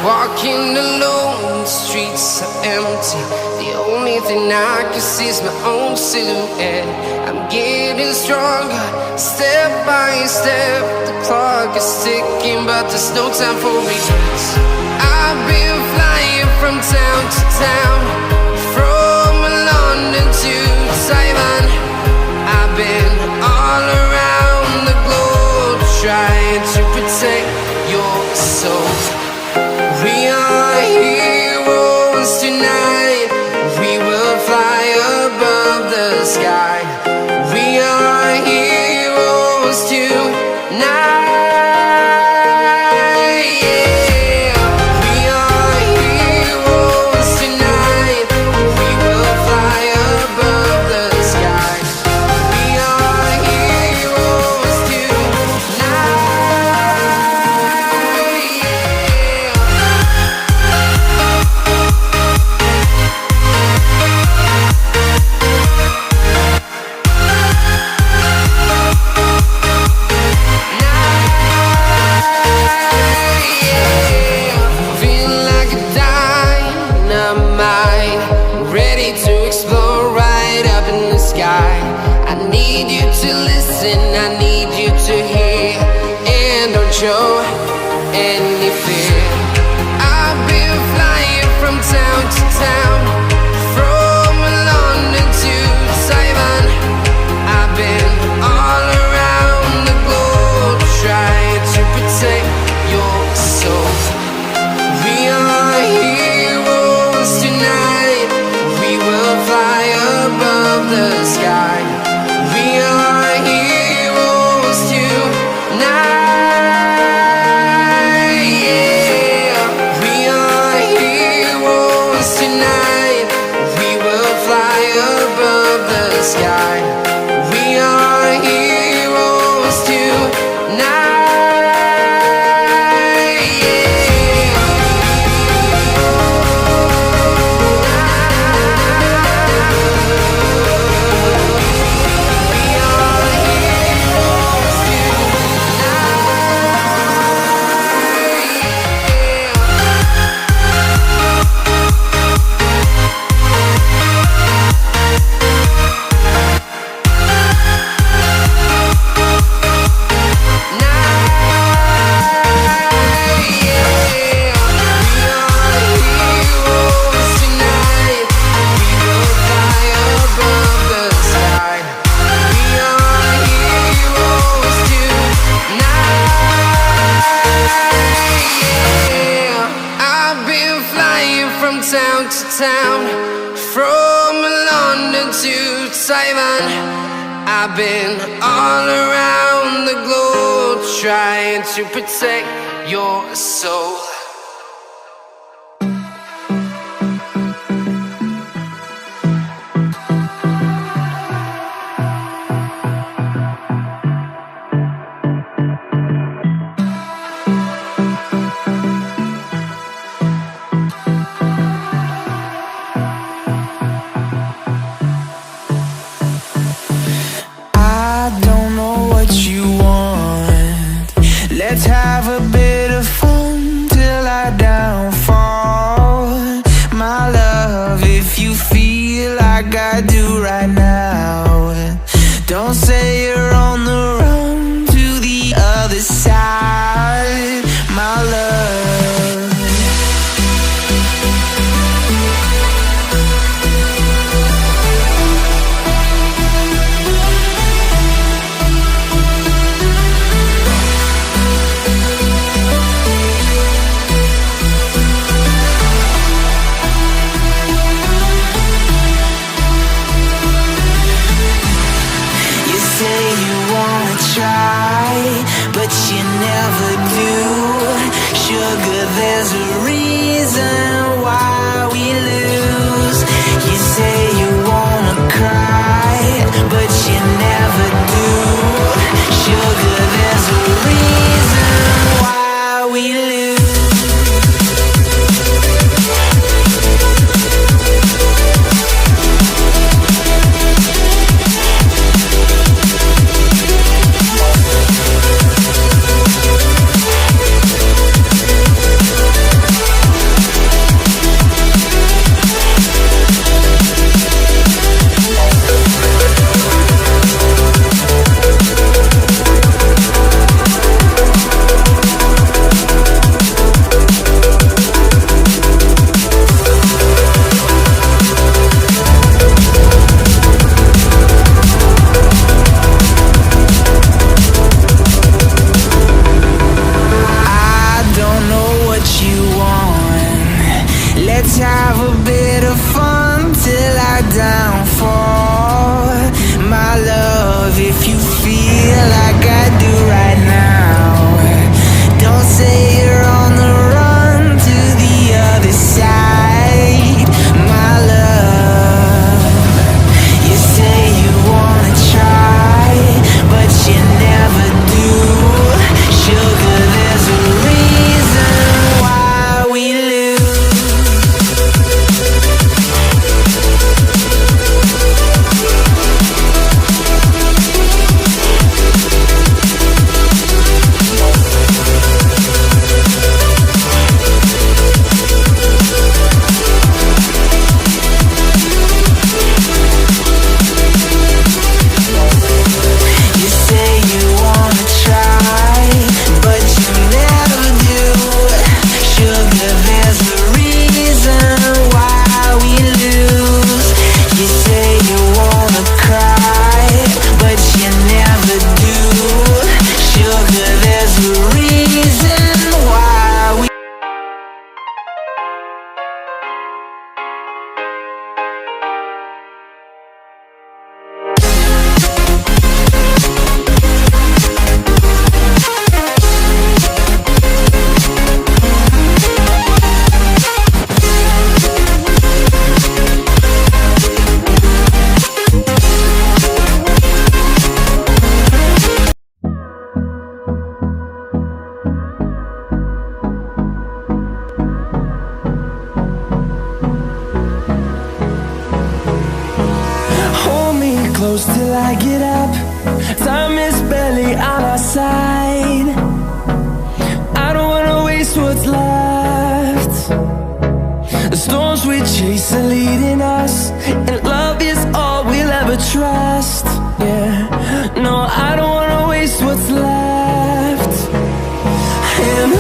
Walking alone, the streets are empty. The only thing I can see is my own silhouette. I'm getting stronger, step by step. The clock is ticking, but there's no time for regrets. I've been flying from town to town, from London to Taiwan. I've been all around the globe, trying to protect your soul. We are heroes tonight. We will fly above the sky. We are heroes tonight. Yeah. We are heroes tonight. We will fly above the sky. We are heroes tonight. I need you to listen, I need you to hear, and don't show any fear. I've been flying from town to town, from London to Taiwan. I've been all around the globe, trying to protect your soul. We are heroes tonight. We will fly above the sky. We are heroes tonight. Yeah. We are heroes tonight. We will fly above the sky. We are heroes tonight. Town to town, from London to Taiwan. I've been all around the globe, trying to protect your soul. Let's have a bit of fun till I downfall. My love, if you feel like I do right now, don't say you're on the run to the other side, my love. But you never do. Sugar, there's a reason why we lose. You say you wanna cry, but you never do. Sugar, there's a reason why we lose. let's have a bit of fun till our downfall. My love, if you feel like I do right now, don't say you're on the run to the other side. My love, you say you wanna try, but you never do. Sugar, there's a reason why we lose. You say you wanna try, but you never do. Sugar, there's a reason why we lose. You say you wanna cry, but you never do. Sugar, there's a reason why we. Hold me close till I get up. Time is barely on our side. I don't wanna waste what's left. The storms we chase are leading us, and love is all we'll ever trust. Yeah, no, I don't wanna waste what's left. And